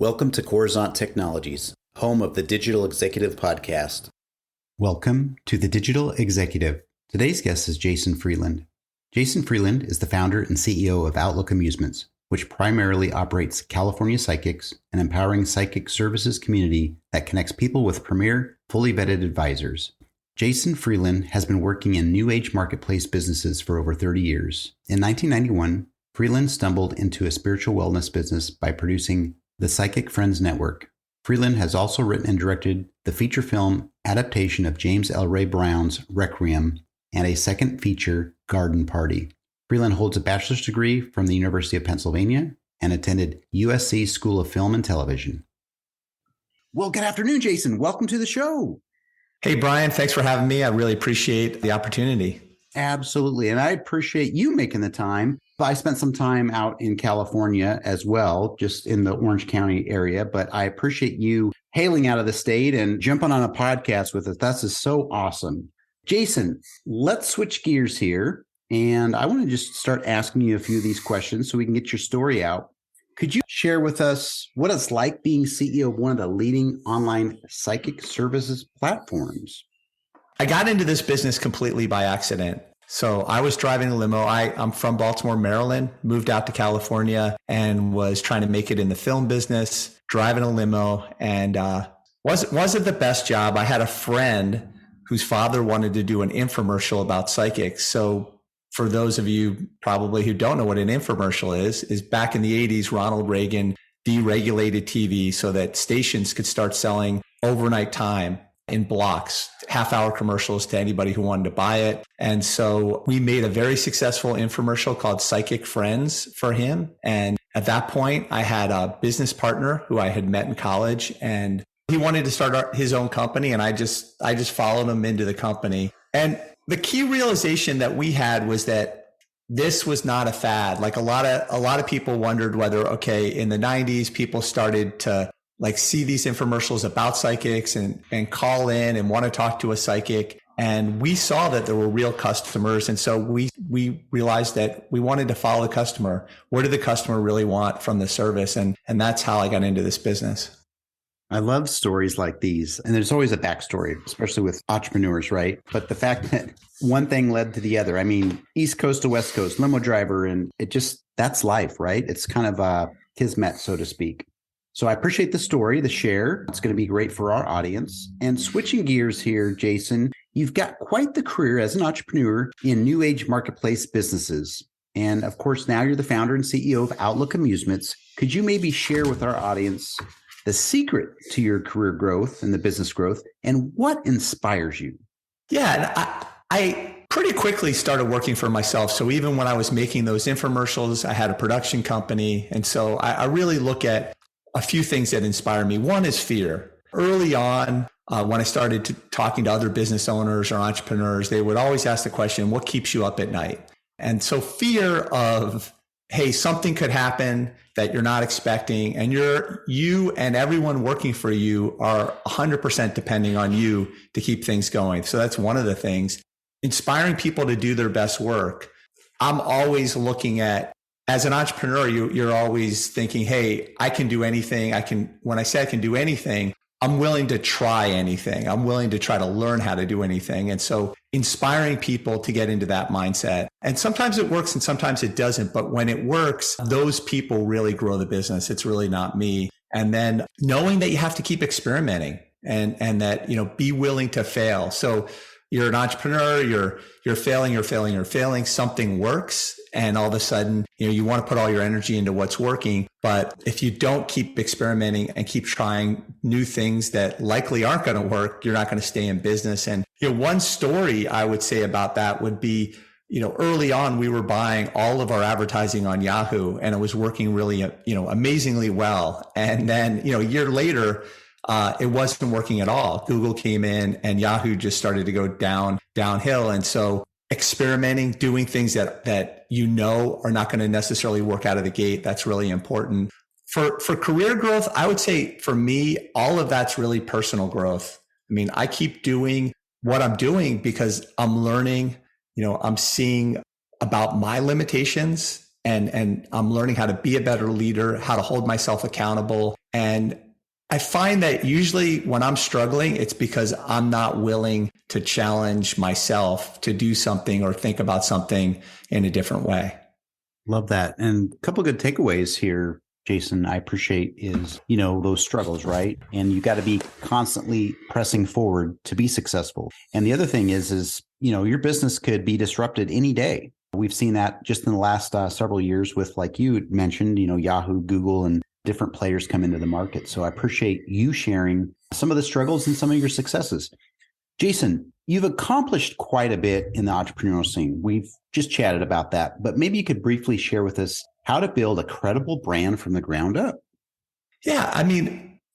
Welcome to Coruzant Technologies, home of the Digital Executive Podcast. Welcome to the Digital Executive. Today's guest is Jason Freeland. Jason Freeland is the founder and CEO of Outlook Amusements, which primarily operates California Psychics, an empowering psychic services community that connects people with premier, fully vetted advisors. Jason Freeland has been working in new age marketplace businesses for over 30 years. In 1991, Freeland stumbled into a spiritual wellness business by producing the Psychic Friends Network. Freeland has also written and directed the feature film adaptation of James L. Ray Brown's Requiem and a second feature, Garden Party. Freeland holds a bachelor's degree from the University of Pennsylvania and attended USC School of Film and Television. Well, good afternoon, Jason. Welcome to the show. Hey, Brian, thanks for having me. I really appreciate the opportunity. Absolutely. And I appreciate you making the time. I spent some time out in California as well, just in the Orange County area, but I appreciate you hailing out of the state and jumping on a podcast with us. That's just so awesome. Jason, let's switch gears here. And I want to just start asking you a few of these questions so we can get your story out. Could you share with us what it's like being CEO of one of the leading online psychic services platforms? I got into this business completely by accident. So I was driving a limo. I'm from Baltimore, Maryland, moved out to California and was trying to make it in the film business, driving a limo, and wasn't the best job. I had a friend whose father wanted to do an infomercial about psychics. So for those of you probably who don't know what an infomercial is back in the 80s, Ronald Reagan deregulated TV so that stations could start selling overnight time in blocks, half-hour commercials to anybody who wanted to buy it. And so we made a very successful infomercial called Psychic Friends for him. And at that point, I had a business partner who I had met in college, and he wanted to start his own company. And I just followed him into the company. And the key realization that we had was that this was not a fad. Like a lot of people wondered whether, okay, in the 90s, people started to see these infomercials about psychics and call in and want to talk to a psychic. And we saw that there were real customers. And so we realized that we wanted to follow the customer. What did the customer really want from the service? And that's how I got into this business. I love stories like these. And there's always a backstory, especially with entrepreneurs, right? But the fact that one thing led to the other, I mean, East Coast to West Coast, limo driver, and that's life, right? It's kind of a kismet, so to speak. So I appreciate the story, the share. It's going to be great for our audience. And switching gears here, Jason, you've got quite the career as an entrepreneur in new age marketplace businesses. And of course, now you're the founder and CEO of Outlook Amusements. Could you maybe share with our audience the secret to your career growth and the business growth and what inspires you? Yeah, I pretty quickly started working for myself. So even when I was making those infomercials, I had a production company. And so I really look at a few things that inspire me. One is fear. Early on, when I started talking to other business owners or entrepreneurs, they would always ask the question, what keeps you up at night? And so fear of, hey, something could happen that you're not expecting, and you and everyone working for you are 100% depending on you to keep things going. So that's one of the things. Inspiring people to do their best work. I'm always looking at, as an entrepreneur, you're always thinking, hey, I can do anything. When I say I can do anything, I'm willing to try anything. I'm willing to try to learn how to do anything. And so inspiring people to get into that mindset. And sometimes it works and sometimes it doesn't. But when it works, those people really grow the business. It's really not me. And then knowing that you have to keep experimenting and that, be willing to fail. So you're an entrepreneur, you're failing, something works. And all of a sudden, you want to put all your energy into what's working. But if you don't keep experimenting and keep trying new things that likely aren't going to work, you're not going to stay in business. And one story I would say about that would be, early on, we were buying all of our advertising on Yahoo, and it was working really, amazingly well. And then, a year later, it wasn't working at all. Google came in and Yahoo just started to go downhill. And so experimenting, doing things that are not going to necessarily work out of the gate, that's really important. For career growth, I would say for me, all of that's really personal growth. I mean, I keep doing what I'm doing because I'm learning, I'm seeing about my limitations and I'm learning how to be a better leader, how to hold myself accountable. And I find that usually when I'm struggling, it's because I'm not willing to challenge myself to do something or think about something in a different way. Love that. And a couple of good takeaways here, Jason, I appreciate is, those struggles, right? And you got to be constantly pressing forward to be successful. And the other thing is, your business could be disrupted any day. We've seen that just in the last several years with, like you mentioned, Yahoo, Google, and different players come into the market. So I appreciate you sharing some of the struggles and some of your successes. Jason, you've accomplished quite a bit in the entrepreneurial scene. We've just chatted about that, but maybe you could briefly share with us how to build a credible brand from the ground up. Yeah,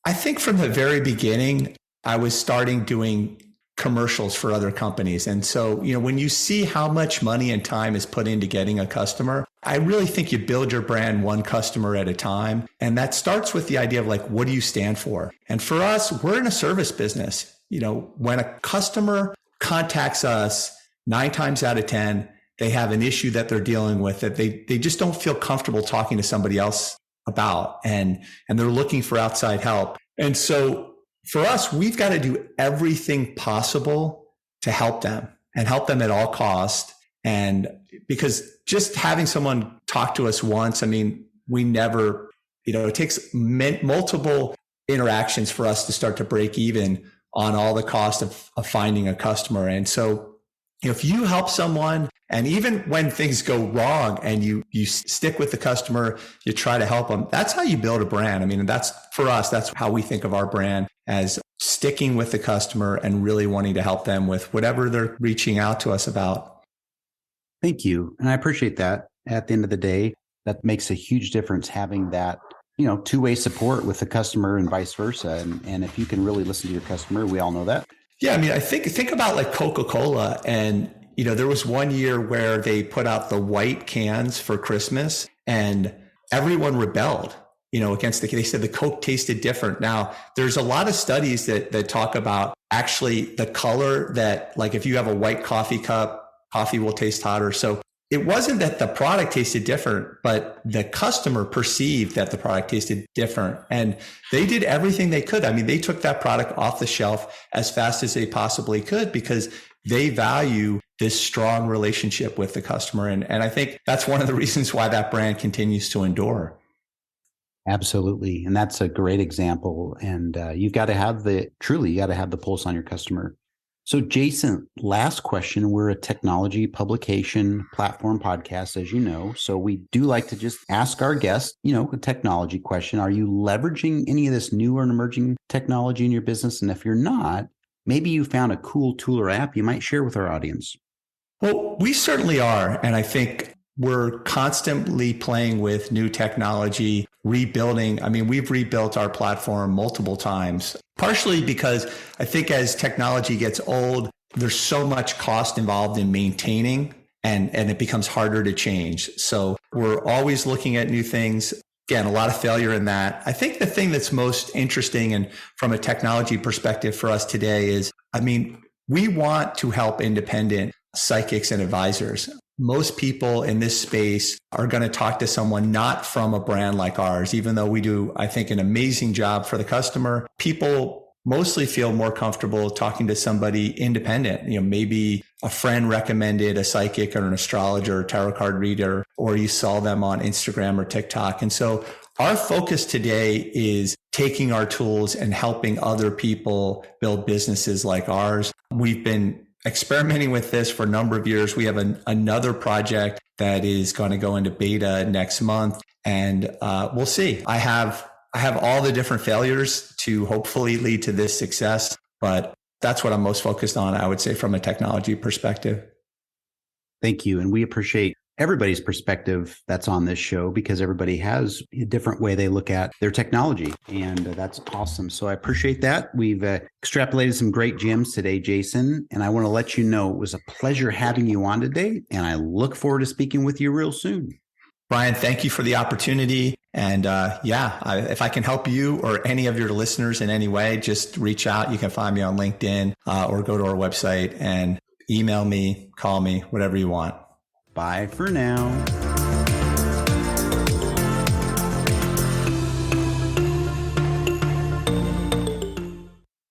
I think from the very beginning, I was starting doing commercials for other companies. And so, when you see how much money and time is put into getting a customer, I really think you build your brand one customer at a time. And that starts with the idea of like, what do you stand for? And for us, we're in a service business. When a customer contacts us 9 times out of 10, they have an issue that they're dealing with that they just don't feel comfortable talking to somebody else about. And they're looking for outside help. And so for us, we've got to do everything possible to help them and help them at all costs. And because just having someone talk to us once, we never, it takes multiple interactions for us to start to break even on all the cost of finding a customer. And so, if you help someone, and even when things go wrong and you stick with the customer, you try to help them, that's how you build a brand. And that's for us, that's how we think of our brand, as sticking with the customer and really wanting to help them with whatever they're reaching out to us about. Thank you. And I appreciate that. At the end of the day, that makes a huge difference having that, two-way support with the customer and vice versa. And if you can really listen to your customer, we all know that. Yeah, I think about like Coca-Cola, and there was one year where they put out the white cans for Christmas, and everyone rebelled, against they said the Coke tasted different. Now, there's a lot of studies that talk about actually the color, that like if you have a white coffee cup, coffee will taste hotter. So it wasn't that the product tasted different, but the customer perceived that the product tasted different. And they did everything they could. They took that product off the shelf as fast as they possibly could because they value this strong relationship with the customer. And I think that's one of the reasons why that brand continues to endure. Absolutely. And that's a great example. And you've got to have the pulse on your customer. So Jason, last question. We're a technology publication platform podcast, as you know. So we do like to just ask our guests, a technology question. Are you leveraging any of this new or emerging technology in your business? And if you're not, maybe you found a cool tool or app you might share with our audience. Well, we certainly are. And I think we're constantly playing with new technology, rebuilding. We've rebuilt our platform multiple times, partially because I think as technology gets old, there's so much cost involved in maintaining, and it becomes harder to change. So we're always looking at new things. Again, a lot of failure in that. I think the thing that's most interesting and from a technology perspective for us today is, we want to help independent psychics and advisors. Most people in this space are going to talk to someone not from a brand like ours, even though we do, I think, an amazing job for the customer. People mostly feel more comfortable talking to somebody independent. Maybe a friend recommended a psychic or an astrologer or tarot card reader, or you saw them on Instagram or TikTok. And so our focus today is taking our tools and helping other people build businesses like ours. We've been experimenting with this for a number of years. We have another project that is going to go into beta next month, and we'll see. I have all the different failures to hopefully lead to this success, but that's what I'm most focused on, I would say, from a technology perspective. Thank you. And we appreciate everybody's perspective that's on this show, because everybody has a different way they look at their technology. And that's awesome. So I appreciate that. We've extrapolated some great gems today, Jason. And I want to let you know it was a pleasure having you on today. And I look forward to speaking with you real soon. Brian, thank you for the opportunity. And if I can help you or any of your listeners in any way, just reach out. You can find me on LinkedIn or go to our website and email me, call me, whatever you want. Bye for now.